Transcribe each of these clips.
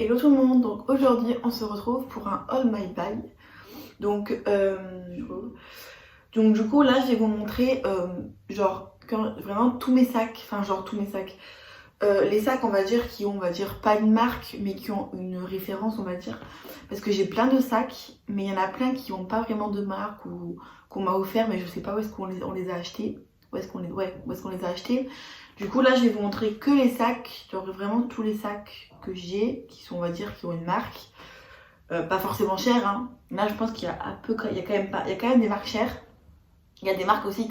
Hello tout le monde, donc aujourd'hui on se retrouve pour un All My Bag. Donc, du coup là je vais vous montrer vraiment tous mes sacs, enfin genre tous mes sacs. Les sacs on va dire qui ont pas une marque mais qui ont une référence on va dire. Parce que j'ai plein de sacs mais il y en a plein qui n'ont pas vraiment de marque ou qu'on m'a offert mais je sais pas où est-ce on les a achetés. Où est-ce qu'on les a achetés. Du coup là je vais vous montrer que les sacs, genre vraiment tous les sacs que j'ai qui sont on va dire qui ont une marque. Pas forcément chères hein. Là je pense qu'il y a il y a quand même des marques chères. Il y a des marques aussi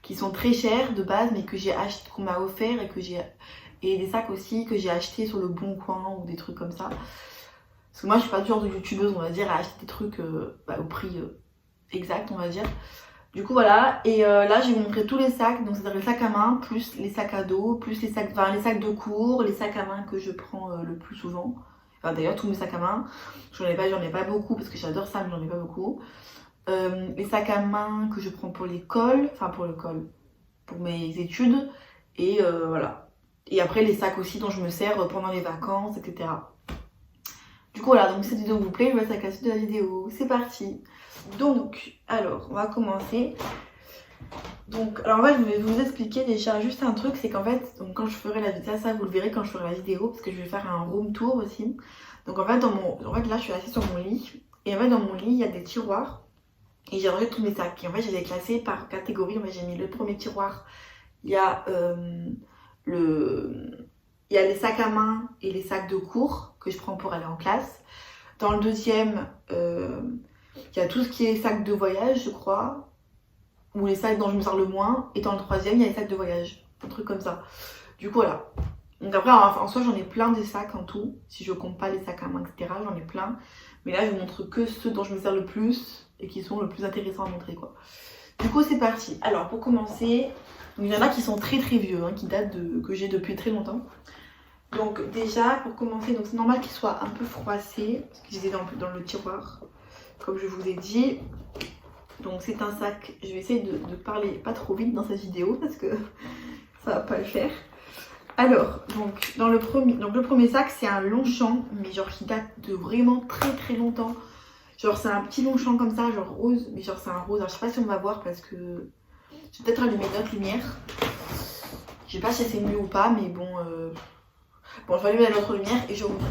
qui sont très chères de base mais que j'ai acheté, qu'on m'a offert et des sacs aussi que j'ai acheté sur le Bon Coin ou des trucs comme ça. Parce que moi je suis pas du genre de youtubeuse on va dire à acheter des trucs au prix exact on va dire. Du coup voilà, et là je vais vous montrer tous les sacs, donc c'est-à-dire les sacs à main, plus les sacs à dos, plus les sacs de cours, les sacs à main que je prends le plus souvent. Enfin d'ailleurs tous mes sacs à main, j'en ai pas beaucoup parce que j'adore ça mais j'en ai pas beaucoup. Les sacs à main que je prends pour l'école, pour mes études, et voilà. Et après les sacs aussi dont je me sers pendant les vacances, etc. Du coup voilà, donc si cette vidéo vous plaît, je vous laisse avec la suite de la vidéo, c'est parti. Donc, alors, on va commencer. Donc, alors en fait, je vais vous expliquer déjà juste un truc, c'est qu'en fait, donc quand je ferai la vidéo, ça vous le verrez quand je ferai la vidéo, parce que je vais faire un room tour aussi. Donc en fait, là, je suis assise sur mon lit, et en fait, dans mon lit, il y a des tiroirs, et j'ai rangé tous mes sacs. Et en fait, je les ai classés par catégorie. En fait, j'ai mis le premier tiroir, il y a il y a les sacs à main et les sacs de cours que je prends pour aller en classe. Dans le deuxième, il y a tout ce qui est sacs de voyage, je crois, ou les sacs dont je me sers le moins. Et dans le troisième, il y a les sacs de voyage, un truc comme ça. Du coup, voilà. Donc après, en soi, j'en ai plein des sacs en tout. Si je compte pas les sacs à main, etc., j'en ai plein. Mais là, je vous montre que ceux dont je me sers le plus et qui sont le plus intéressants à montrer, quoi. Du coup, c'est parti. Alors, pour commencer, il y en a qui sont très très vieux, hein, qui datent que j'ai depuis très longtemps. Donc déjà, pour commencer, donc c'est normal qu'ils soient un peu froissés, parce qu'ils étaient dans le tiroir, comme je vous ai dit. Donc c'est un sac, je vais essayer de parler pas trop vite dans cette vidéo, parce que ça va pas le faire. Alors, donc, le premier sac, c'est un Longchamp, mais genre qui date de vraiment très très longtemps. Genre c'est un petit Longchamp comme ça, genre rose, mais genre c'est un rose. Alors je sais pas si on va voir parce que j'ai peut-être allumé notre lumière. Je sais pas si c'est mieux ou pas, mais bon... Bon, je vais allumer notre lumière et je vous montre.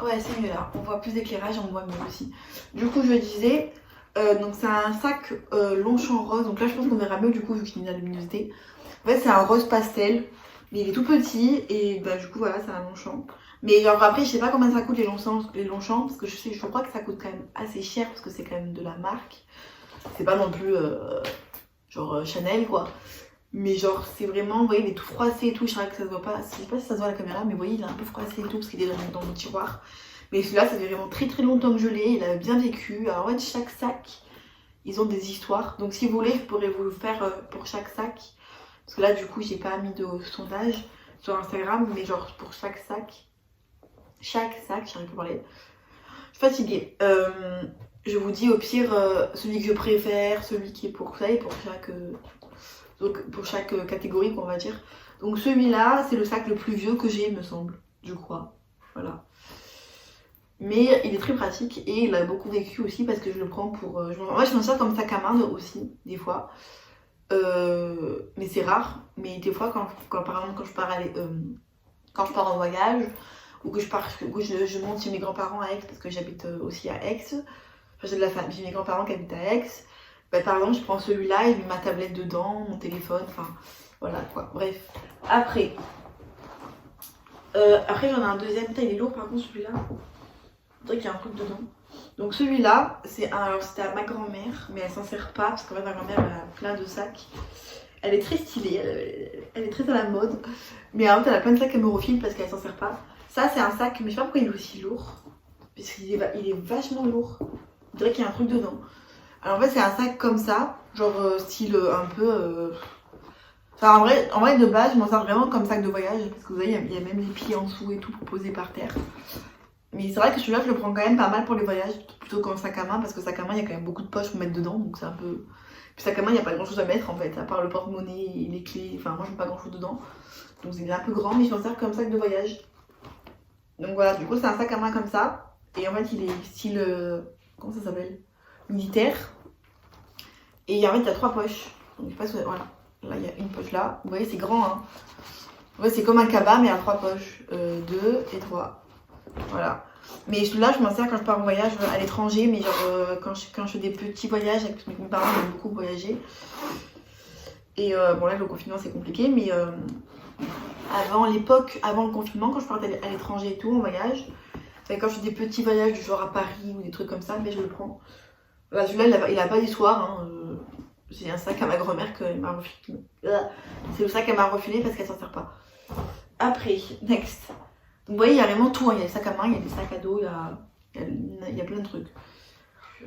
Ouais, c'est mieux là. On voit plus d'éclairage, on voit mieux aussi. Du coup, je disais, donc c'est un sac Longchamp rose. Donc là, je pense qu'on verra mieux du coup vu qu'il y a de la luminosité. En fait, c'est un rose pastel, mais il est tout petit et bah du coup voilà, c'est un Longchamp. Mais genre après, je sais pas combien ça coûte les Longchamp parce que je crois que ça coûte quand même assez cher parce que c'est quand même de la marque. C'est pas non plus Chanel quoi. Mais genre c'est vraiment, vous voyez, il est tout froissé et tout, je sais que ça se voit pas, je sais pas si ça se voit à la caméra, mais vous voyez il est un peu froissé et tout parce qu'il est dans le tiroir. Mais celui-là ça fait vraiment très très longtemps que je l'ai, il a bien vécu. Alors en fait chaque sac, ils ont des histoires. Donc si vous voulez, je pourrais vous le faire pour chaque sac. Parce que là du coup j'ai pas mis de sondage sur Instagram, mais genre pour chaque sac, j'arrive pas à parler. Je suis fatiguée. Je vous dis au pire celui que je préfère, celui qui est pour ça et pour chaque catégorie qu'on va dire. Donc celui-là, c'est le sac le plus vieux que j'ai, il me semble, je crois. Voilà. Mais il est très pratique et il a beaucoup vécu aussi parce que je le prends pour... Moi je m'en sers comme sac à main aussi, des fois. Mais c'est rare. Mais des fois, par exemple, quand je pars en voyage ou que je monte chez mes grands-parents à Aix parce que j'habite aussi à Aix. Enfin, j'ai de la famille, j'ai mes grands-parents qui habitent à Aix. Bah, par exemple, je prends celui-là et je mets ma tablette dedans, mon téléphone, enfin voilà quoi. Bref. Après j'en ai un deuxième. Putain, il est lourd par contre celui-là. On dirait qu'il y a un truc dedans. Donc celui-là, alors c'était à ma grand-mère, mais elle s'en sert pas parce qu'en fait ma grand-mère elle a plein de sacs. Elle est très stylée, elle est très à la mode. Mais en fait elle a plein de sacs qu'elle me refile parce qu'elle s'en sert pas. Ça c'est un sac, mais je sais pas pourquoi il est aussi lourd. Parce qu'il est vachement lourd. On dirait qu'il y a un truc dedans. Alors en fait c'est un sac comme ça, genre style un peu... Enfin en vrai de base je m'en sers vraiment comme sac de voyage. Parce que vous voyez il y a même les pieds en dessous et tout posé par terre. Mais c'est vrai que celui-là je le prends quand même pas mal pour les voyages. Plutôt qu'un sac à main parce que sac à main il y a quand même beaucoup de poches pour mettre dedans. Donc c'est un peu... Puis sac à main il n'y a pas grand chose à mettre en fait. À part le porte-monnaie et les clés. Enfin moi je mets pas grand chose dedans. Donc il est un peu grand mais je m'en sers comme sac de voyage. Donc voilà, du coup c'est un sac à main comme ça. Et en fait il est style, comment ça s'appelle, militaire. Et en fait il y a 3 poches. Donc je sais pas si voilà, là il y a une poche là. Vous voyez c'est grand hein. Ouais c'est comme un cabas mais à 3 poches. 2 et 3. Voilà. Mais là je m'en sers quand je pars en voyage à l'étranger. Mais genre quand je fais des petits voyages avec mes parents, on aime beaucoup voyager. Et bon là le confinement c'est compliqué mais avant le confinement quand je partais à l'étranger et tout en voyage, quand je fais des petits voyages du genre à Paris ou des trucs comme ça, mais je le prends. Là celui-là il a pas d'histoire hein, j'ai un sac à ma grand-mère que m'a refilé. C'est le sac qu'elle m'a refilé parce qu'elle s'en sert pas. Après, next. Donc vous voyez il y a vraiment tout, hein. Il y a des sacs à main, il y a des sacs à dos, il y a plein de trucs.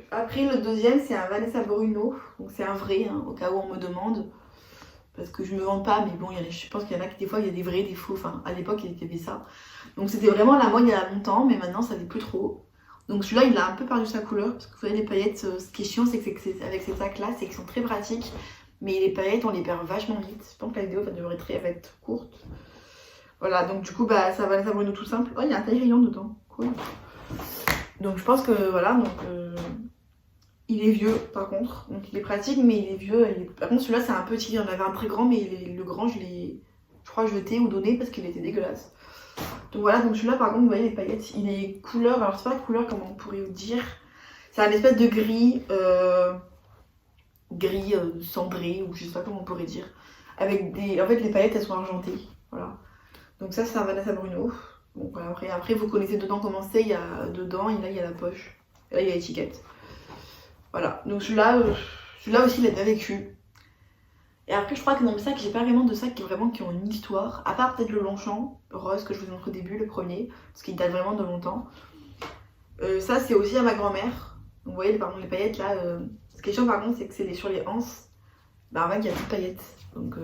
Après le deuxième c'est un Vanessa Bruno, donc c'est un vrai hein, au cas où on me demande. Parce que je me vends pas, mais bon, je pense qu'il y en a qui des fois il y a des vrais, des faux. Enfin, à l'époque il y avait ça. Donc c'était vraiment la mode il y a longtemps, mais maintenant ça n'est plus trop. Donc celui-là il a un peu perdu sa couleur. Parce que vous voyez les paillettes, ce qui est chiant c'est que avec ces sacs là, c'est qu'ils sont très pratiques. Mais les paillettes on les perd vachement vite. Je pense que la vidéo va être courte. Voilà, donc du coup bah ça va les abonner tout simple. Oh il y a un taille rayon dedans. Cool. Donc je pense que voilà, donc il est vieux par contre, donc il est pratique mais il est vieux. Par contre celui-là c'est un petit, il y en avait un très grand mais le grand je l'ai, je crois, jeté ou donné parce qu'il était dégueulasse. Donc voilà, donc celui-là par contre vous voyez les paillettes, il est couleur, alors c'est pas la couleur comment on pourrait vous dire, c'est un espèce de gris, cendré ou je sais pas comment on pourrait dire, avec des, en fait les paillettes elles sont argentées, voilà. Donc ça c'est un Vanessa Bruno. Bon voilà, après vous connaissez dedans comment c'est, il y a dedans et là il y a la poche, et là il y a l'étiquette. Voilà, donc celui-là aussi il a bien vécu. Et après je crois que dans le sac j'ai pas vraiment de sacs qui ont une histoire, à part peut-être le Longchamp rose que je vous ai montré au début, le premier, parce qu'il date vraiment de longtemps. Ça c'est aussi à ma grand-mère. Donc vous voyez par contre les paillettes là, ce qui est chiant par contre c'est que c'est sur les anses, bah en fait il y a plus de paillettes. Donc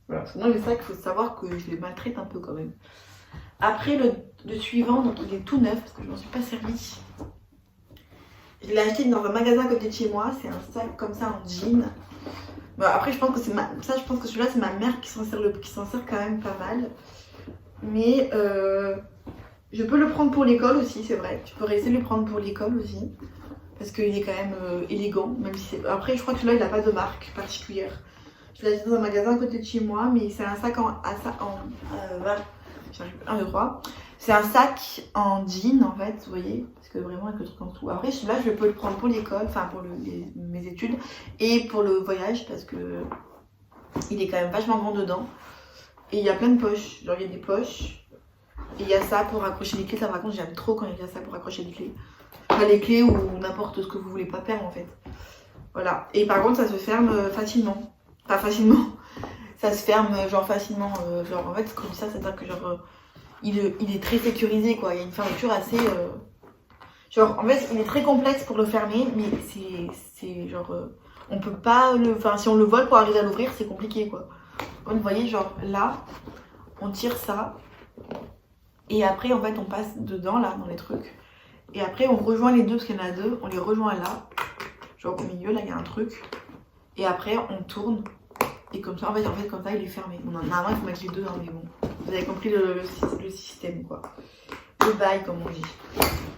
voilà, sinon le sac il faut savoir que je les maltraite un peu quand même. Après le suivant, donc il est tout neuf parce que je m'en suis pas servi. Je l'ai acheté dans un magasin à côté de chez moi, c'est un sac comme ça en jean. Bon, après je pense que je pense que celui-là c'est ma mère qui s'en sert quand même pas mal. Mais je peux le prendre pour l'école aussi, c'est vrai. Tu peux essayer de le prendre pour l'école aussi. Parce qu'il est quand même élégant, même si c'est... Après je crois que celui-là il n'a pas de marque particulière. Je l'ai acheté dans un magasin à côté de chez moi, mais c'est un sac j'arrive 1, 2, 3. C'est un sac en jean en fait, vous voyez, parce que vraiment avec le truc en dessous. Après celui-là je peux le prendre pour l'école, enfin pour mes études et pour le voyage parce que il est quand même vachement grand dedans. Et il y a plein de poches, genre il y a des poches et il y a ça pour accrocher les clés. Ça par contre j'aime trop quand il y a ça pour accrocher les clés. Enfin les clés ou n'importe ce que vous voulez pas perdre en fait. Voilà, et par contre ça se ferme facilement. Pas facilement, ça se ferme genre facilement, genre en fait comme ça, c'est-à-dire que genre il est très sécurisé quoi, il y a une fermeture assez genre en fait il est très complexe pour le fermer mais c'est genre on peut pas le, enfin si on le vole pour arriver à l'ouvrir c'est compliqué quoi. Donc, vous voyez genre là on tire ça et après en fait on passe dedans là dans les trucs et après on rejoint les deux parce qu'il y en a deux, on les rejoint là, genre au milieu là il y a un truc et après on tourne. Et comme ça, en fait comme ça, il est fermé. Bon, normalement, il faut mettre les deux, hein, mais bon. Vous avez compris le système, quoi. Le bail, comme on dit.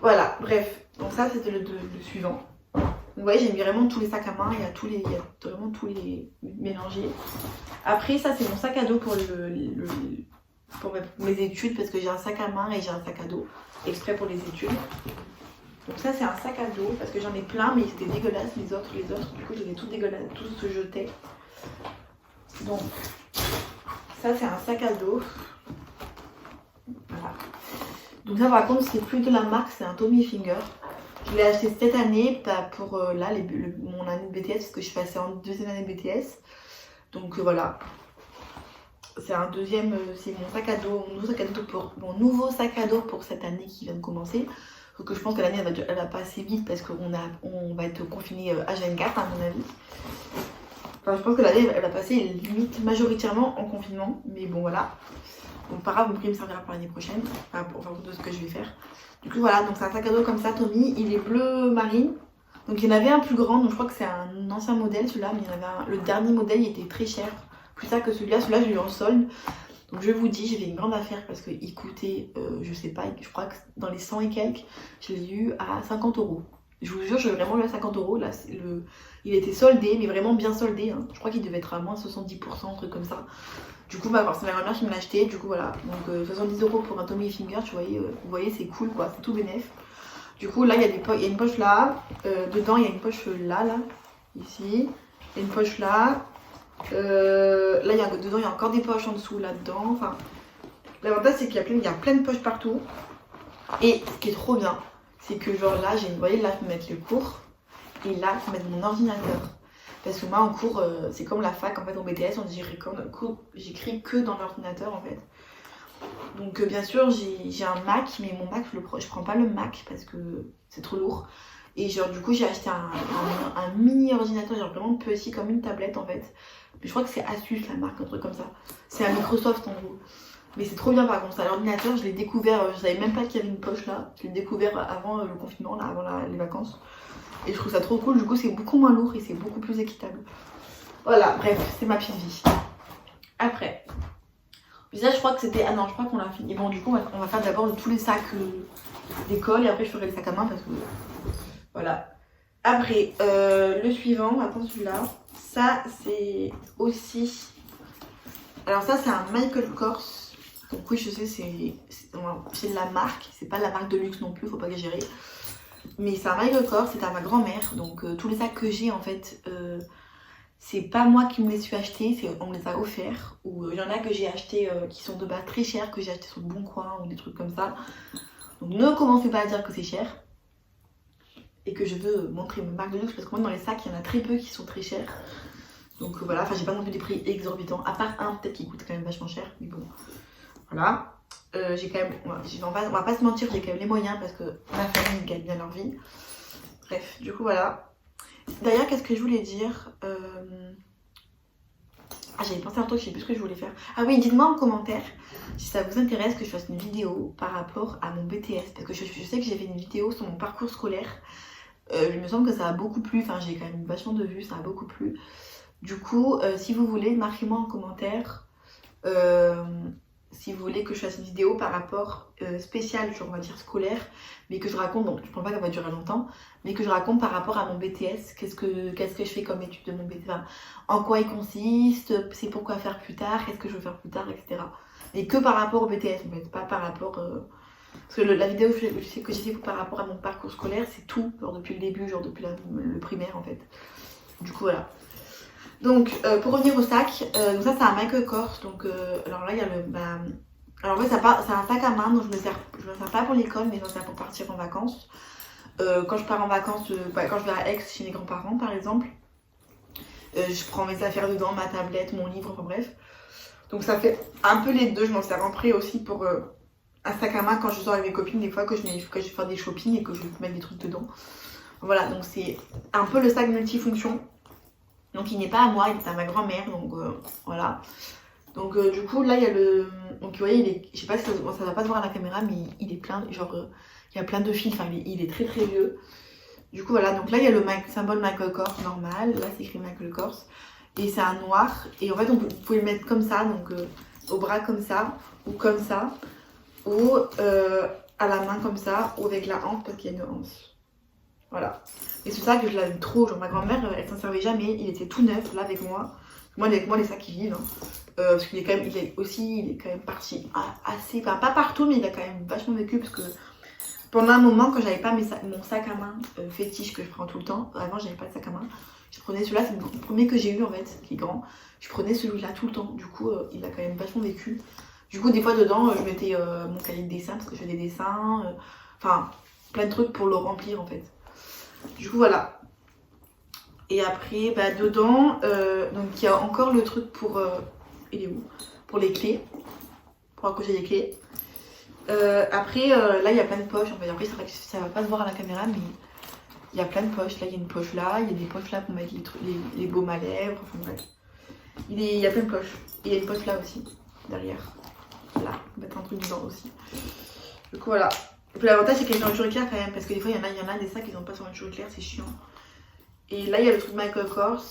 Voilà, bref. Donc ça, c'était le suivant. Donc, vous voyez, j'ai mis vraiment tous les sacs à main. Il y a vraiment tous les mélangés. Après, ça, c'est mon sac à dos pour pour mes études. Parce que j'ai un sac à main et j'ai un sac à dos. Exprès pour les études. Donc ça, c'est un sac à dos. Parce que j'en ai plein, mais c'était dégueulasse. Les autres, du coup, je les ai tous dégueulasses. Tous se jetaient. Donc, ça c'est un sac à dos. Voilà. Donc ça par contre c'est plus de la marque, c'est un Tommy Hilfiger. Je l'ai acheté cette année pour là mon année de BTS parce que je suis passée en deuxième année de BTS. Donc voilà. C'est un deuxième, c'est mon sac à dos, mon nouveau sac à dos pour cette année qui vient de commencer. Parce que je pense que l'année elle va pas assez vite parce qu'on va être confiné H24 à mon avis. Enfin, je pense que l'année elle va passer limite majoritairement en confinement, mais bon voilà. Donc pas grave, mon prix me servira pour l'année prochaine, enfin pour de ce que je vais faire. Du coup voilà, donc c'est un sac à dos comme ça, Tommy, il est bleu marine. Donc il y en avait un plus grand, donc je crois que c'est un ancien modèle celui-là, mais il y en avait le dernier modèle il était très cher, plus cher que celui-là je l'ai eu en solde. Donc je vous dis, j'ai fait une grande affaire parce qu'il coûtait, je sais pas, je crois que dans les 100 et quelques, je l'ai eu à 50 euros. Je vous jure, je l'ai vraiment eu à 50 euros. Là, il était soldé, mais vraiment bien soldé. Hein. Je crois qu'il devait être à moins 70%, un truc comme ça. Du coup, bah, c'est ma grand-mère qui me l'a acheté. Du coup, voilà. Donc 70 euros pour un Tommy Hilfiger, vous voyez c'est cool quoi, c'est tout bénef. Du coup, là, il y a une poche là. Dedans, il y a une poche là, ici. Il y a une poche là. Là, dedans, il y a encore des poches en dessous, là-dedans. Enfin, l'avantage, c'est qu'il y a plein de poches partout. Et ce qui est trop bien, c'est que genre là, vous voyez, là, je peux mettre le cours. Et là, je peux mettre mon ordinateur. Parce que moi, en cours, c'est comme la fac, en fait, en BTS, j'écris que dans l'ordinateur, en fait. Donc, bien sûr, j'ai un Mac, mais mon Mac, je prends pas le Mac parce que c'est trop lourd. Et genre, du coup, j'ai acheté un mini ordinateur, genre vraiment petit, comme une tablette, en fait. Mais je crois que c'est Asus, la marque, un truc comme ça. C'est un Microsoft, en gros. Mais c'est trop bien, par contre. L'ordinateur, je l'ai découvert, je savais même pas qu'il y avait une poche là. Je l'ai découvert avant le confinement, là, avant les vacances. Et je trouve ça trop cool, du coup c'est beaucoup moins lourd et c'est beaucoup plus équitable. Voilà, bref, c'est ma petite vie. Après, ça je crois que c'était... Ah non, je crois qu'on l'a fini. Bon, du coup on va faire d'abord tous les sacs d'école et après je ferai les sacs à main parce que... Voilà. Après, le suivant, attends celui-là. Ça c'est aussi... Alors ça c'est un Michael Kors. Donc oui je sais, c'est de la marque. C'est pas de la marque de luxe non plus, faut pas exagérer. Mais c'est un Michael Kors, c'est à ma grand-mère. Donc tous les sacs que j'ai en fait, c'est pas moi qui me les suis achetés, on me les a offerts. Ou il y en a que j'ai achetés qui sont de base très chers, que j'ai achetés sur le Bon Coin ou des trucs comme ça. Donc ne commencez pas à dire que c'est cher. Et que je veux montrer mes marques de luxe parce que moi dans les sacs il y en a très peu qui sont très chers. Donc voilà, enfin j'ai pas non plus des prix exorbitants. À part un peut-être qui coûte quand même vachement cher. Mais bon, voilà. J'ai quand même, on va pas se mentir, j'ai quand même les moyens parce que ma famille gagne bien leur vie. Bref, du coup voilà. D'ailleurs, qu'est-ce que je voulais dire Ah, j'avais pensé à un truc, je sais plus ce que je voulais faire. Ah oui, dites-moi en commentaire si ça vous intéresse que je fasse une vidéo par rapport à mon BTS. Parce que je sais que j'ai fait une vidéo sur mon parcours scolaire. Il me semble que ça a beaucoup plu, enfin j'ai quand même vachement de vues, ça a beaucoup plu. Du coup, si vous voulez, marquez-moi en commentaire. Si vous voulez que je fasse une vidéo par rapport spécial, genre on va dire scolaire, mais que je raconte, donc je pense pas qu'elle va durer longtemps, mais que je raconte par rapport à mon BTS, qu'est-ce que je fais comme étude de mon BTS, enfin, en quoi il consiste, c'est pourquoi faire plus tard, qu'est-ce que je veux faire plus tard, etc. Et que par rapport au BTS en fait, pas par rapport... Parce que la vidéo que j'ai fait par rapport à mon parcours scolaire, c'est tout, genre depuis le début, genre depuis le primaire en fait. Du coup voilà. Donc pour revenir au sac, donc ça c'est un Michael Kors, donc alors là il y a le... alors en fait c'est un sac à main, donc je me sers pas pour l'école, mais je me sers pour partir en vacances. Quand je pars en vacances, quand je vais à Aix chez mes grands-parents par exemple, je prends mes affaires dedans, ma tablette, mon livre, enfin bref. Donc ça fait un peu les deux, je m'en sers après aussi pour un sac à main quand je sors avec mes copines, des fois que je vais faire des shopping et que je vais mettre des trucs dedans. Voilà, donc c'est un peu le sac multifonction. Donc il n'est pas à moi, il est à ma grand-mère, donc voilà. Donc du coup là il y a le... Donc vous voyez, je sais pas si ça va pas se voir à la caméra, mais il est plein, genre il y a plein de fils, enfin il est très très vieux. Du coup voilà, donc là il y a le symbole Michael Kors normal, là c'est écrit Michael Kors. Et c'est un noir, et en fait vous pouvez le mettre comme ça, donc au bras comme ça, ou comme ça, ou à la main comme ça, ou avec la hanche parce qu'il y a une hanche. Voilà. Et c'est ça que je l'avais trop. Genre ma grand-mère, elle s'en servait jamais. Il était tout neuf là avec moi. Moi, avec moi, les sacs qui vivent. Hein. Parce qu'il est quand même, il est quand même parti assez. Enfin, pas partout, mais il a quand même vachement vécu. Parce que pendant un moment, quand j'avais pas mon sac à main fétiche que je prends tout le temps, avant j'avais pas de sac à main, je prenais celui-là. C'est le premier que j'ai eu en fait, qui est grand. Je prenais celui-là tout le temps. Du coup, il a quand même vachement vécu. Du coup, des fois dedans, je mettais mon cahier de dessin parce que je fais des dessins. Enfin, plein de trucs pour le remplir en fait. Du coup voilà. Et après dedans donc il y a encore le truc pour il est où, pour les clés, pour accrocher les clés. Après là il y a plein de poches en fait. Après c'est vrai que ça va pas se voir à la caméra, mais il y a plein de poches. Là il y a une poche là, il y a des poches là pour mettre les baumes à lèvres, enfin bref. Il y a plein de poches. Et il y a une poche là aussi derrière, là on va mettre un truc dedans aussi. Du coup voilà. Et puis l'avantage c'est qu'il y a une journée claire quand même, parce que des fois il y en a des sacs qui n'ont pas sur une journée claire, c'est chiant. Et là il y a le truc Michael Kors,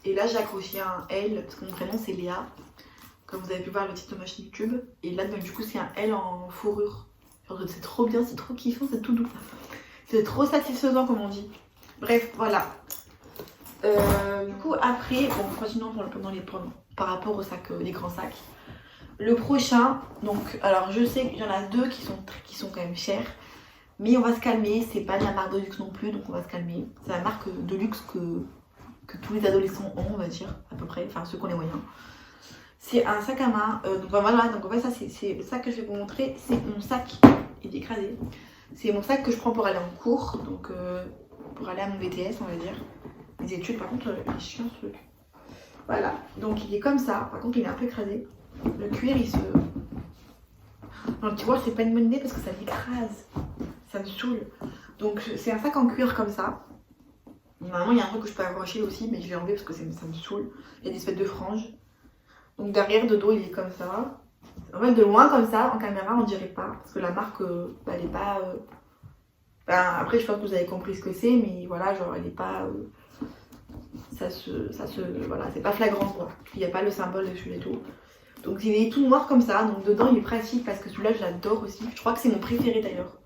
et là j'ai accroché un L, parce que mon prénom c'est Léa, comme vous avez pu voir le titre de ma chaîne YouTube. Et là, donc, du coup, c'est un L en fourrure. Genre, c'est trop bien, c'est trop kiffant, c'est tout doux. C'est trop satisfaisant, comme on dit. Bref, voilà. Du coup, après, bon, continuons par rapport aux sacs, les grands sacs. Le prochain, donc, alors je sais qu'il y en a deux qui sont quand même chers. Mais on va se calmer, c'est pas de la marque de luxe non plus, donc on va se calmer. C'est la marque de luxe que tous les adolescents ont, on va dire, à peu près, enfin ceux qui ont les moyens. C'est un sac à main, donc voilà, donc en fait ça c'est le sac que je vais vous montrer, c'est mon sac, il est écrasé. C'est mon sac que je prends pour aller en cours, donc pour aller à mon BTS on va dire. Les études par contre, il est chiant ce truc. Voilà, donc il est comme ça, par contre il est un peu écrasé. Le cuir il se... Donc tu vois c'est pas une bonne idée parce que ça m'écrase, ça me saoule. Donc c'est un sac en cuir comme ça. Normalement il y a un truc que je peux accrocher aussi mais je l'ai enlevé parce que ça me saoule. Il y a des espèces de franges. Donc derrière de dos il est comme ça. En fait de loin comme ça, en caméra on dirait pas. Parce que la marque elle est pas... après je pense que vous avez compris ce que c'est mais voilà genre elle est pas... Voilà, c'est pas flagrant quoi. Il n'y a pas le symbole dessus et tout. Donc il est tout noir comme ça, donc dedans il est pratique parce que celui-là je l'adore aussi. Je crois que c'est mon préféré d'ailleurs.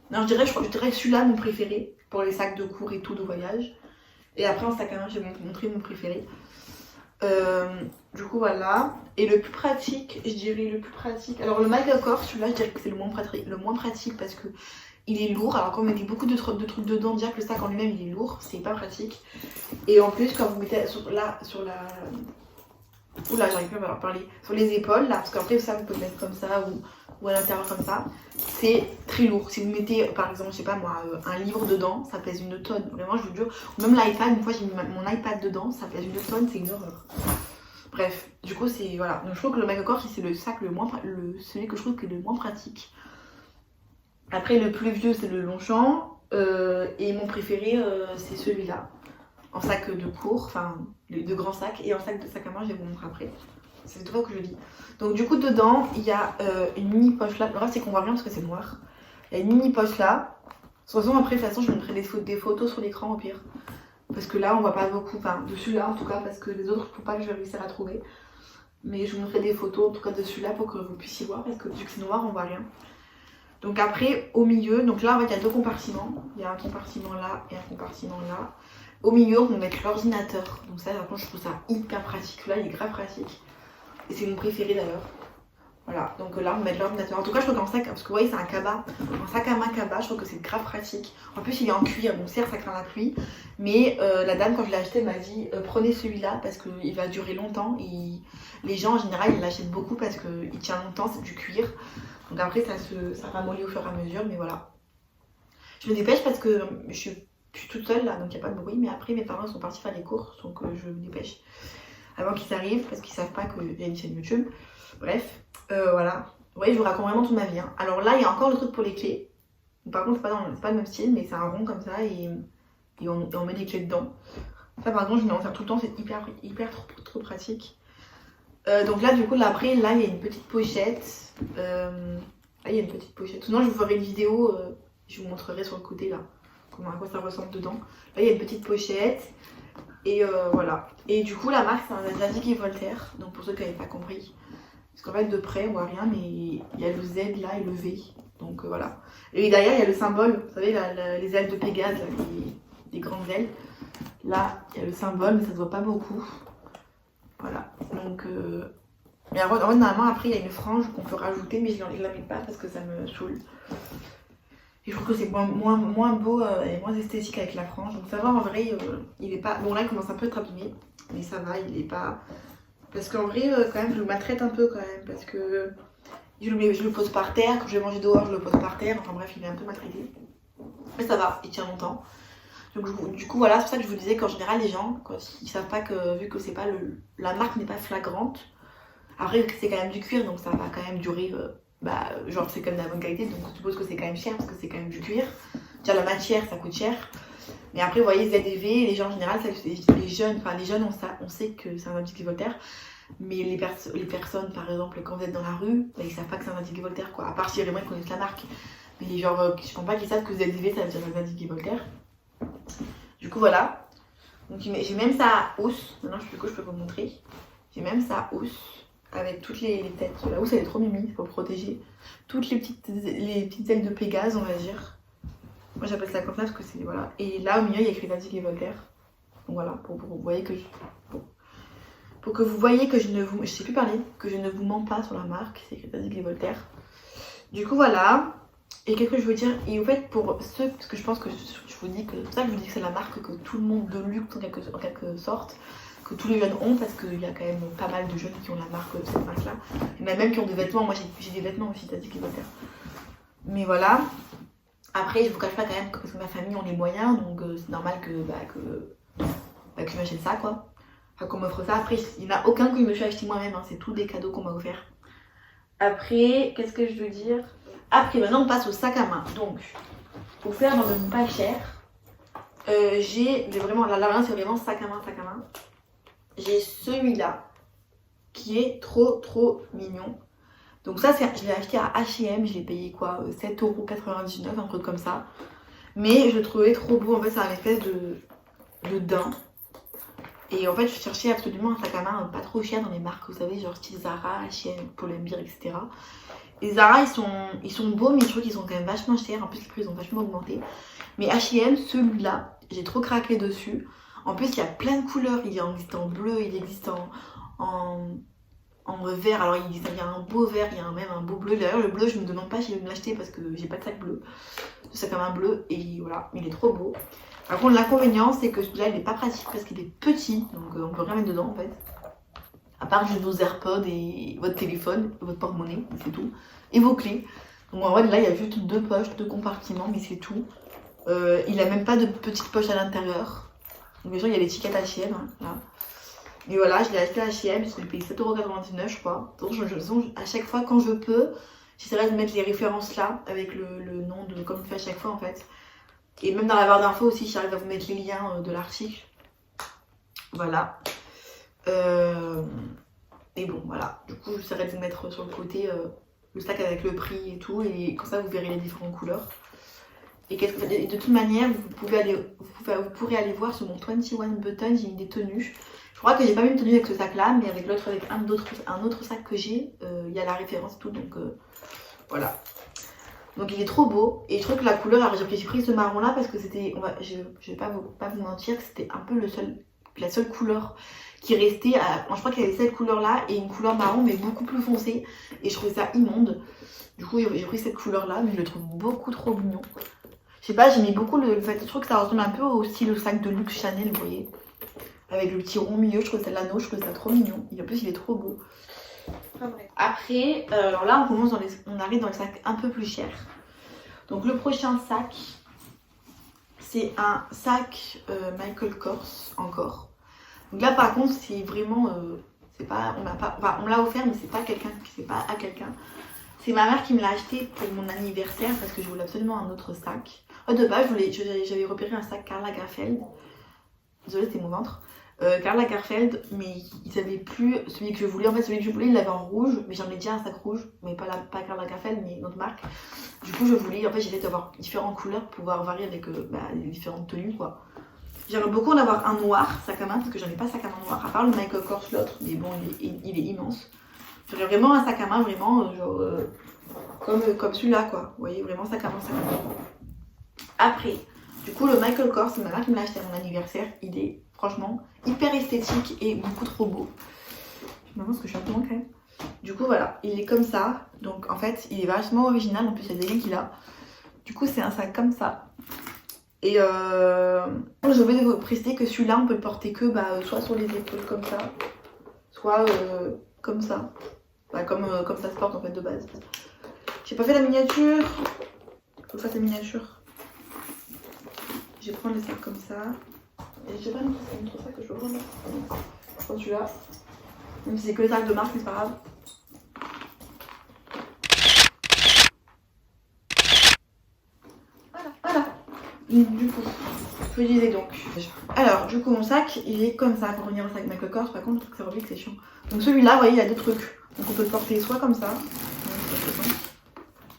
Non, je dirais celui-là mon préféré pour les sacs de cours et tout de voyage. Et après en sac à main je vais vous montrer mon préféré. Du coup voilà. Et le plus pratique, je dirais le plus pratique. Alors le MyGaCore, celui-là je dirais que c'est le moins pratique parce que il est lourd. Alors quand on met beaucoup de trucs dedans, déjà que le sac en lui-même il est lourd, c'est pas pratique. Et en plus quand vous mettez sur la... Oula, j'arrive pas à parler. Sur les épaules, là, parce qu'après ça, vous pouvez le mettre comme ça ou à l'intérieur comme ça. C'est très lourd. Si vous mettez, par exemple, je sais pas moi, un livre dedans, ça pèse une tonne. Vraiment, je vous jure. Ou même l'iPad, une fois j'ai mis mon iPad dedans, ça pèse une tonne, c'est une horreur. Bref, du coup, c'est. Voilà. Donc je trouve que le MyGaCore, c'est le sac celui que je trouve que est le moins pratique. Après, le plus vieux, c'est le Longchamp. Et mon préféré, c'est celui-là. En sac de cours, enfin de grands sacs, et en sac à main je vais vous montrer après. C'est tout ça que je dis. Donc du coup dedans il y a une mini poche là. Le reste c'est qu'on voit rien parce que c'est noir. Il y a une mini poche là. De toute façon après de toute façon je mettrai des photos sur l'écran au pire. Parce que là on voit pas beaucoup, enfin de celui-là en tout cas parce que les autres faut pas que je vais réussir à trouver. Mais je vous montrerai des photos en tout cas de celui-là pour que vous puissiez voir parce que vu que c'est noir on voit rien. Donc après au milieu, donc là en fait il y a deux compartiments. Il y a un compartiment là et un compartiment là. Au milieu, on va mettre l'ordinateur. Donc ça, par contre, je trouve ça hyper pratique. Là, il est grave pratique. Et c'est mon préféré d'ailleurs. Voilà, donc là, on va mettre l'ordinateur. En tout cas, je trouve qu'en sac, parce que vous voyez, c'est un cabas. Un sac à main cabas, je trouve que c'est grave pratique. En plus, il est en cuir. Bon, certes, ça craint la pluie. Mais la dame, quand je l'ai acheté, m'a dit prenez celui-là parce qu'il va durer longtemps. Et les gens, en général, ils l'achètent beaucoup parce qu'il tient longtemps. C'est du cuir. Donc après, ça ramollit au fur et à mesure. Mais voilà. Je me dépêche parce que je suis toute seule là, donc il n'y a pas de bruit, mais après mes parents sont partis faire les courses, donc je me dépêche avant qu'ils arrivent parce qu'ils savent pas qu'il y a une chaîne YouTube. Bref, voilà. Vous voyez, je vous raconte vraiment toute ma vie. Hein. Alors là, il y a encore le truc pour les clés. Par contre, c'est pas le même style, mais c'est un rond comme ça et on met les clés dedans. Ça, par contre, je m'en sers tout le temps, c'est hyper trop pratique. Donc là, du coup, après, là, il y a une petite pochette. Là, il y a une petite pochette. Sinon, je vous ferai une vidéo, je vous montrerai sur le côté là. À quoi ça ressemble dedans. Là il y a une petite pochette et voilà. Et du coup la marque c'est un Zadig et Voltaire, donc pour ceux qui n'avaient pas compris. Parce qu'en fait de près on voit rien mais il y a le Z là et le V. Donc voilà. Et derrière il y a le symbole, vous savez les ailes de Pégase, là, les grandes ailes. Là il y a le symbole mais ça se voit pas beaucoup. Voilà. Donc mais en fait, normalement après il y a une frange qu'on peut rajouter mais je ne la mets pas parce que ça me saoule. Et je trouve que c'est moins beau et moins esthétique avec la frange. Donc ça va en vrai, il est pas... Bon là il commence un peu à être abîmé. Mais ça va, il est pas... Parce qu'en vrai quand même je le maltraite un peu quand même. Parce que je le pose par terre. Quand je vais manger dehors je le pose par terre. Enfin bref il est un peu maltraité. Mais ça va, il tient longtemps. Donc du coup voilà, c'est pour ça que je vous disais qu'en général les gens, quand ils savent pas que vu que c'est pas la marque n'est pas flagrante. Après c'est quand même du cuir donc ça va quand même durer... genre c'est quand même de la bonne qualité donc je suppose que c'est quand même cher parce que c'est quand même du cuir. Déjà la matière ça coûte cher. Mais après vous voyez ZDV, les gens en général, les jeunes on sait que c'est un Zadig et Voltaire. Mais les personnes par exemple quand vous êtes dans la rue, ils savent pas que c'est un Zadig et Voltaire quoi. À part si vraiment ils connaissent la marque. Mais genre je pense pas qu'ils savent que ZDV ça veut dire Zadig et Voltaire. Du coup voilà. Donc j'ai même ça à housse. Maintenant je peux vous montrer. J'ai même ça à housse. avec toutes les têtes. Là où ça est trop mimi, pour le protéger. Toutes les petites ailes de Pégase, on va dire. Moi j'appelle ça comme ça parce que c'est. Voilà. Et là au milieu il y a écrit Zadig et Voltaire. Donc voilà, pour que vous voyez que pour que vous voyez que je ne vous. Je sais plus parler, que je ne vous mens pas sur la marque, c'est écrit Zadig et Voltaire. Du coup voilà. Et qu'est-ce que je veux dire? Et au fait pour ceux, parce que je pense que je vous dis que. C'est pour ça que je vous dis que c'est la marque que tout le monde de luxe en quelque sorte. Que tous les jeunes ont parce qu'il y a quand même pas mal de jeunes qui ont la marque de cette marque là. Il y en a même qui ont des vêtements, moi j'ai des vêtements aussi, Zadig et Voltaire. Mais voilà. Après je vous cache pas quand même que parce que ma famille ont les moyens donc c'est normal que je m'achète ça quoi. Enfin qu'on m'offre ça. Après il n'y en a aucun que je me suis acheté moi-même, hein. C'est tous des cadeaux qu'on m'a offert. Après qu'est-ce que je veux dire? Après maintenant on passe au sac à main. Donc pour faire dans le pas cher, j'ai vraiment, là c'est vraiment sac à main. J'ai celui-là qui est trop mignon. Donc ça, je l'ai acheté à H&M, je l'ai payé quoi 7,99€, un truc comme ça. Mais je le trouvais trop beau, en fait c'est un espèce de daim. Et en fait je cherchais absolument un sac à main pas trop cher dans les marques, vous savez, genre style Zara, H&M, Pull&Bear, etc. Les Zara ils sont beaux mais je trouve qu'ils sont quand même vachement chers, en plus les prix ils ont vachement augmenté. Mais H&M, celui-là, j'ai trop craqué dessus. En plus, il y a plein de couleurs. Il existe en bleu, il existe en vert. Alors, il y a un beau vert, il y a même un beau bleu. D'ailleurs, le bleu, je me demande pas si je vais me l'acheter parce que j'ai pas de sac bleu. De sac à main bleu. Et voilà, il est trop beau. Par contre, l'inconvénient, c'est que celui-là, il est pas pratique parce qu'il est petit. Donc, on peut rien mettre dedans en fait. À part juste vos AirPods et votre téléphone, votre porte-monnaie, c'est tout. Et vos clés. Donc, en vrai, là, il y a juste deux poches, deux compartiments, mais c'est tout. Il a même pas de petite poche à l'intérieur. Donc déjà il y a l'étiquette H&M hein, là. Et voilà, je l'ai acheté à H&M, je l'ai payé 7,99€ je crois. Donc à chaque fois quand je peux, j'essaierai de mettre les références là avec le nom de comme je fais à chaque fois en fait. Et même dans la barre d'infos aussi, j'arrive à vous mettre les liens de l'article. Voilà. Et bon voilà. Du coup j'essaierai de vous mettre sur le côté le sac avec le prix et tout. Et comme ça vous verrez les différentes couleurs. Et de toute manière, vous pourrez aller voir sur mon 21 Button, j'ai mis des tenues. Je crois que j'ai pas mis une tenue avec ce sac là, mais avec l'autre, avec un autre sac que j'ai, il y a la référence et tout, donc voilà. Donc il est trop beau, et je trouve que la couleur, j'ai pris ce marron là parce que c'était, je vais pas vous mentir, que c'était un peu la seule couleur qui restait. Je crois qu'il y avait cette couleur là et une couleur marron, mais beaucoup plus foncée, et je trouvais ça immonde. Du coup, j'ai pris cette couleur là, mais je le trouve beaucoup trop mignon. Je sais pas, j'aimais beaucoup le fait, je trouve que ça ressemble un peu au style sac de luxe Chanel, vous voyez. Avec le petit rond au milieu, je trouve ça l'anneau, je trouve ça trop mignon. Et en plus, il est trop beau. Après, alors là, on arrive dans les sacs un peu plus chers. Donc le prochain sac, c'est un sac Michael Kors encore. Donc là, par contre, c'est vraiment, c'est pas, on me l'a offert, mais c'est pas à quelqu'un. C'est ma mère qui me l'a acheté pour mon anniversaire parce que je voulais absolument un autre sac. De base, j'avais repéré un sac Karl Lagerfeld. Désolée, c'était mon ventre. Karl Lagerfeld, mais ils savaient plus celui que je voulais. En fait, celui que je voulais, il l'avait en rouge, mais j'en ai déjà un sac rouge, mais pas Karl Lagerfeld, mais une autre marque. Du coup, je voulais, en fait, j'essaie d'avoir différentes couleurs pour pouvoir varier avec les différentes tenues, quoi. J'aimerais beaucoup en avoir un noir sac à main parce que j'en ai pas sac à main noir, à part le Michael Kors, l'autre, mais bon, il est immense. J'aurais vraiment un sac à main, vraiment, genre, comme celui-là, quoi. Vous voyez, vraiment sac à main. Après, du coup, le Michael Kors, c'est ma mère qui me l'a acheté à mon anniversaire. Il est franchement hyper esthétique et beaucoup trop beau. Je me demande ce que je suis un peu loin quand même. Du coup, voilà, il est comme ça. Donc, en fait, il est vachement original. En plus, il y a des liens qu'il a. Du coup, c'est un sac comme ça. Et je vais vous préciser que celui-là, on peut le porter que soit sur les épaules comme ça, soit comme ça. Comme ça se porte en fait de base. J'ai pas fait la miniature. Faut que je fasse la miniature. Je vais prendre le sac comme ça. Et j'ai pas un autre sac que je veux remettre. Je prends celui-là. Même si c'est que les sacs de marque, mais c'est pas grave. Voilà. Du coup, je vous disais donc. Alors, du coup, mon sac, il est comme ça. Pour revenir au sac Michael Kors, par contre, le truc, c'est horrible, c'est chiant. Donc, celui-là, vous voyez, il y a deux trucs. Donc, on peut le porter soit comme ça,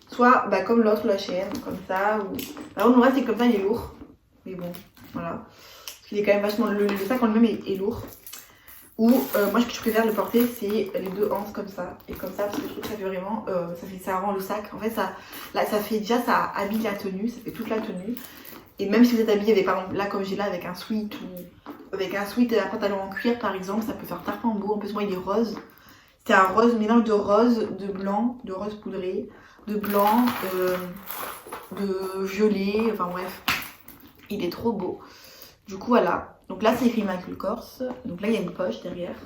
soit comme l'autre, la chaîne, comme ça. Ou... Alors, le reste, c'est comme ça, il est lourd. Mais bon, voilà. Parce qu'il est quand même vachement. Le sac en lui-même est lourd. Ou moi ce que je préfère le porter c'est les deux hanches comme ça. Et comme ça parce que je trouve que ça fait vraiment, ça rend le sac. En fait ça, là ça fait déjà, ça habille la tenue, ça fait toute la tenue. Et même si vous êtes habillé avec, par exemple là comme j'ai là avec un sweat ou avec un sweat et un pantalon en cuir par exemple, ça peut faire tarpambo. En plus moi il est rose. C'est un rose, mélange de rose, de blanc, de rose poudré, de blanc, de violet, enfin bref. Il est trop beau. Du coup voilà. Donc là c'est écrit Michael Kors. Donc là il y a une poche derrière.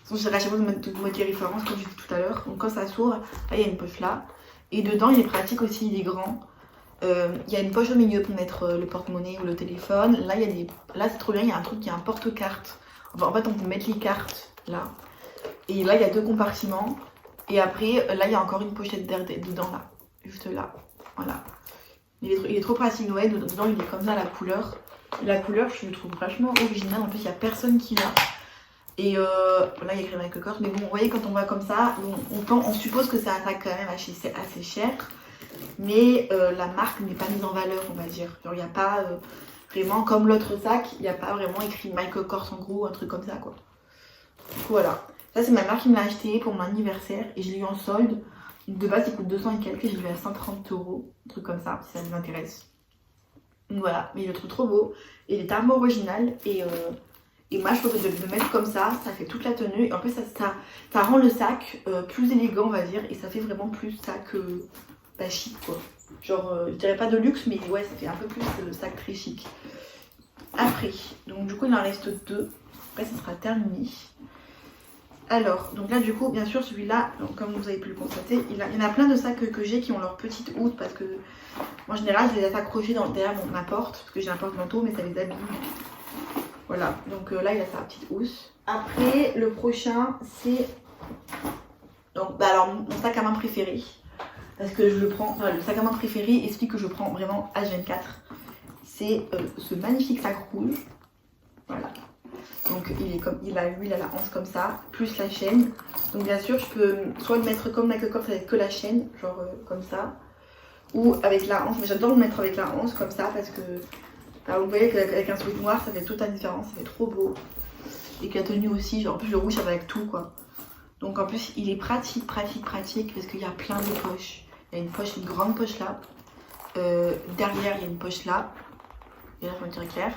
J'essaierai à chaque fois de mettre les références comme je disais tout à l'heure. Donc quand ça s'ouvre, là il y a une poche là. Et dedans il est pratique aussi, il est grand. Il y a une poche au milieu pour mettre le porte-monnaie ou le téléphone. Là il y a des. Là c'est trop bien, il y a un truc qui est un porte-carte. Enfin, en fait on peut mettre les cartes là. Et là il y a deux compartiments. Et après là il y a encore une pochette d'air dedans là. Juste là. Voilà. Il est trop pratique, ouais. Dedans il est comme ça la couleur. La couleur je le trouve vachement originale. En plus il n'y a personne qui l'a. Et là il y a écrit Michael Kors. Mais bon vous voyez quand on voit comme ça, on suppose que c'est un sac quand même assez cher. Mais la marque n'est pas mise en valeur on va dire. Genre il n'y a pas vraiment comme l'autre sac, il n'y a pas vraiment écrit Michael Kors en gros, un truc comme ça quoi. Du coup voilà. Ça c'est ma mère qui me l'a acheté pour mon anniversaire et je l'ai eu en solde. De base il coûte 200 et quelques, je l'ai eu à 130 €, un truc comme ça si ça vous intéresse. Donc voilà, mais je le trouve trop beau. Et il est tellement original et moi je trouve que de le mettre comme ça fait toute la tenue. Et en plus ça rend le sac plus élégant on va dire et ça fait vraiment plus sac chic quoi. Genre je dirais pas de luxe mais ouais ça fait un peu plus sac très chic. Après, donc du coup il en reste deux. Après ça sera terminé. Alors, donc là du coup, bien sûr celui-là, comme vous avez pu le constater, il y en a plein de sacs que j'ai qui ont leur petite housse parce que en général je les laisse accrocher derrière ma porte parce que j'ai un porte-manteau mais ça les abîme. Voilà, donc là il a sa petite housse. Après, le prochain c'est donc alors mon sac à main préféré parce que je le prends, enfin le sac à main préféré et celui que je prends vraiment H24, c'est ce magnifique sac rouge. Voilà. Donc il a la hanche comme ça, plus la chaîne. Donc bien sûr je peux soit le mettre comme Michael Kors avec que la chaîne, genre comme ça. Ou avec la hanche, mais j'adore le mettre avec la hanche comme ça parce que alors, vous voyez qu'avec un sweat noir ça fait toute la différence, ça fait trop beau. Et que la tenue aussi, genre en plus le rouge ça va avec tout quoi. Donc en plus il est pratique parce qu'il y a plein de poches. Il y a une poche, une grande poche là. Derrière il y a une poche là. Et là je vais dire clair.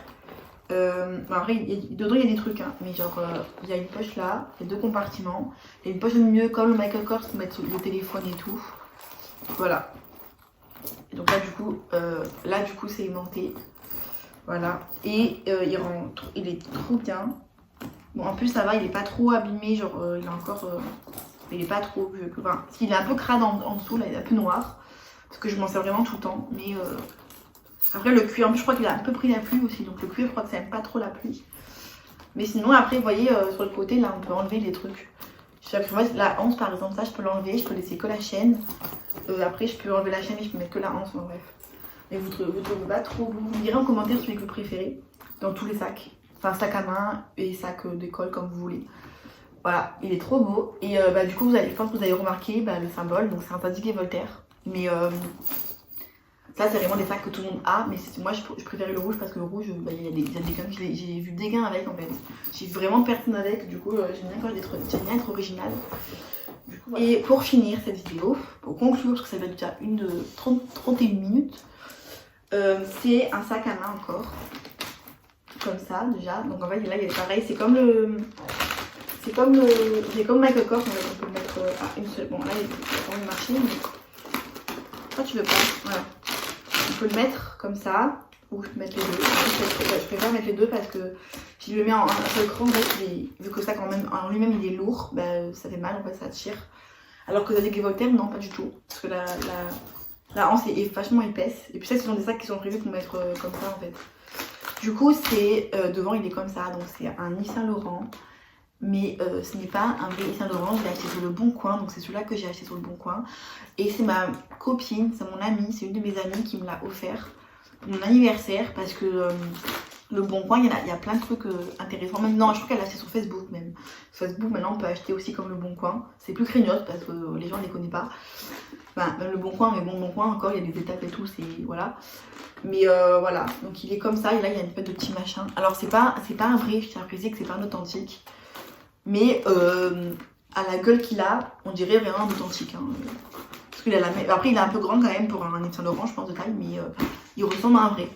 Bon après dedans il y a des trucs hein, mais genre il y a une poche là, il y a deux compartiments, il y a une poche au milieu comme le Michael Kors pour mettre le téléphone et tout. Voilà. Et donc là du coup c'est aimanté. Voilà. Et il est trop bien. Bon en plus ça va, il est pas trop abîmé, genre il est encore. Il est pas trop vieux. Enfin, il est un peu crade en dessous, là il est un peu noir. Parce que je m'en sers vraiment tout le temps. Mais après le cuir, en plus je crois qu'il a un peu pris la pluie aussi. Donc le cuir je crois que ça aime pas trop la pluie. Mais sinon après vous voyez sur le côté là on peut enlever les trucs. Moi la hanche par exemple ça je peux l'enlever, je peux laisser que la chaîne. Après je peux enlever la chaîne et je peux mettre que la hanche, en bref. Mais vous trouvez pas trop, vous me direz en commentaire celui que vous préférez. Dans tous les sacs. Enfin sac à main et sac d'école comme vous voulez. Voilà, il est trop beau. Et du coup je pense que vous avez remarqué le symbole, donc c'est un syndiqué Voltaire. Mais ça c'est vraiment des sacs que tout le monde a, mais moi je préférais le rouge parce que le rouge, il y a des gains, j'ai vu des gains avec en fait. J'ai vraiment personne avec, du coup j'aime bien être original. Du coup, voilà. Et pour finir cette vidéo, pour conclure, parce que ça va être déjà une de 31 minutes, c'est un sac à main encore. Comme ça déjà, donc en fait là il est pareil, c'est comme Michael Kors, en fait, on peut le mettre à une seule. Bon là il a pas envie de marcher, mais toi tu veux pas, voilà. On peut le mettre comme ça, ou je peux mettre les deux. Je préfère mettre les deux parce que si je le mets en un seul cran, en fait, vu que le sac en lui-même il est lourd, ça fait mal, en fait ça tire. Alors que les Voltaire, non pas du tout, parce que la hanche est vachement épaisse. Et puis ça ce sont des sacs qui sont prévus pour mettre comme ça en fait. Du coup c'est devant il est comme ça, donc c'est un Yves Saint Laurent. Mais ce n'est pas un vrai Yves Saint Laurent, je l'ai acheté sur le Bon Coin, donc c'est celui-là que j'ai acheté sur le Bon Coin. Et c'est ma copine, c'est mon amie, c'est une de mes amies qui me l'a offert pour mon anniversaire parce que Le Bon Coin, il y a plein de trucs intéressants. Même, non, je crois qu'elle a acheté sur Facebook même. Sur Facebook, maintenant, on peut acheter aussi comme Le Bon Coin. C'est plus craignos parce que les gens ne les connaissent pas. Enfin, même Le Bon Coin, mais Bon Coin, encore, il y a des étapes et tout, c'est... Voilà. Mais voilà, donc il est comme ça. Et là, il y a une espèce de petit machin. Alors, c'est pas un vrai, je tiens à préciser que c'est pas un authentique. Mais à la gueule qu'il a, on dirait vraiment un authentique. Hein. Parce qu'il a la même... Après, il est un peu grand quand même pour un Yves Saint Laurent, je pense, de taille. Mais il ressemble à un vrai.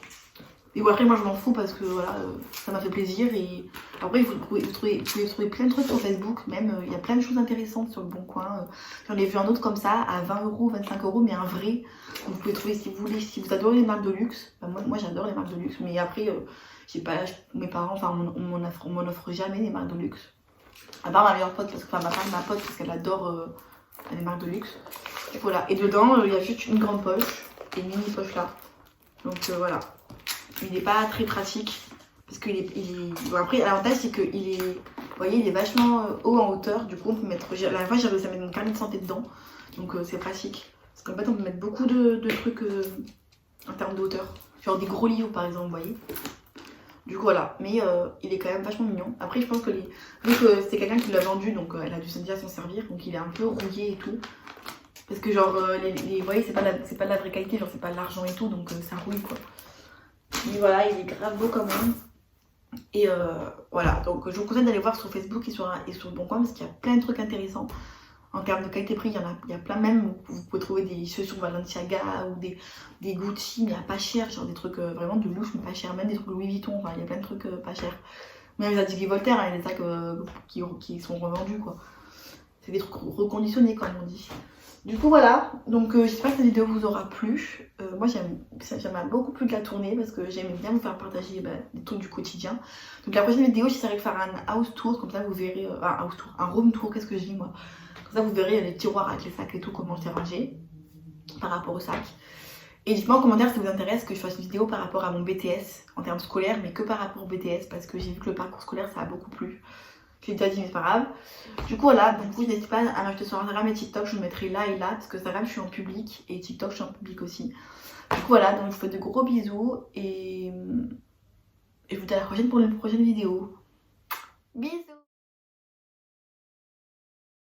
Et bon, après, moi je m'en fous parce que voilà, ça m'a fait plaisir. Et après, vous pouvez trouver plein de trucs sur Facebook. Même, il y a plein de choses intéressantes sur Le Bon Coin. J'en ai vu un autre comme ça à 20 €, 25 €, mais un vrai. Donc, vous pouvez trouver si vous voulez, si vous adorez les marques de luxe. Bah, moi j'adore les marques de luxe. Mais après, j'ai pas, mes parents, enfin, on m'en offre jamais des marques de luxe. À part ma meilleure pote, parce que, enfin, ma pote, parce qu'elle adore les marques de luxe. Et voilà. Et dedans, il y a juste une grande poche et une mini poche là. Donc voilà. Il n'est pas très pratique parce qu'il est, Bon, après l'avantage c'est qu'il est, vous voyez, il est vachement haut en hauteur, du coup on peut mettre, la dernière fois j'ai réussi à mettre mon carnet de santé dedans, donc c'est pratique parce qu'en fait on peut mettre beaucoup de trucs en termes de hauteur, genre des gros livres par exemple, vous voyez. Du coup voilà, mais il est quand même vachement mignon. Après je pense que vu que c'est quelqu'un qui l'a vendu, donc elle a dû déjà s'en servir, donc il est un peu rouillé et tout. Parce que genre vous voyez, c'est pas de la vraie qualité, genre c'est pas de l'argent et tout, donc ça rouille quoi. Mais voilà, il est grave beau quand même. Et voilà, donc je vous conseille d'aller voir sur Facebook et sur Le Bon Coin parce qu'il y a plein de trucs intéressants. En termes de qualité-prix, il y a plein, même vous pouvez trouver des chaussures Balenciaga ou des Gucci, mais à pas cher, genre des trucs vraiment de louche mais pas cher, même des trucs Louis Vuitton, enfin il y a plein de trucs pas chers. Même les Zadig et Voltaire, il y a des sacs qui sont revendus quoi. C'est des trucs reconditionnés comme on dit. Du coup voilà, donc j'espère que cette vidéo vous aura plu. Moi j'aime beaucoup plus de la tourner parce que j'aime bien vous faire partager des trucs du quotidien. Donc la prochaine vidéo j'essaierai de faire un house tour, comme ça vous verrez, un room tour, qu'est-ce que je dis moi. Comme ça vous verrez les tiroirs avec les sacs et tout, comment je les rangé par rapport aux sacs. Et dites-moi en commentaire si ça vous intéresse que je fasse une vidéo par rapport à mon BTS en termes scolaires, mais que par rapport au BTS parce que j'ai vu que le parcours scolaire ça a beaucoup plu. J'ai déjà dit mais c'est pas grave. Du coup voilà, donc vous n'hésitez pas à m'ajouter sur Instagram et TikTok, je vous mettrai là et là parce que Instagram je suis en public et TikTok je suis en public aussi. Du coup voilà, donc je vous fais de gros bisous et je vous dis à la prochaine pour une prochaine vidéo. Bisous.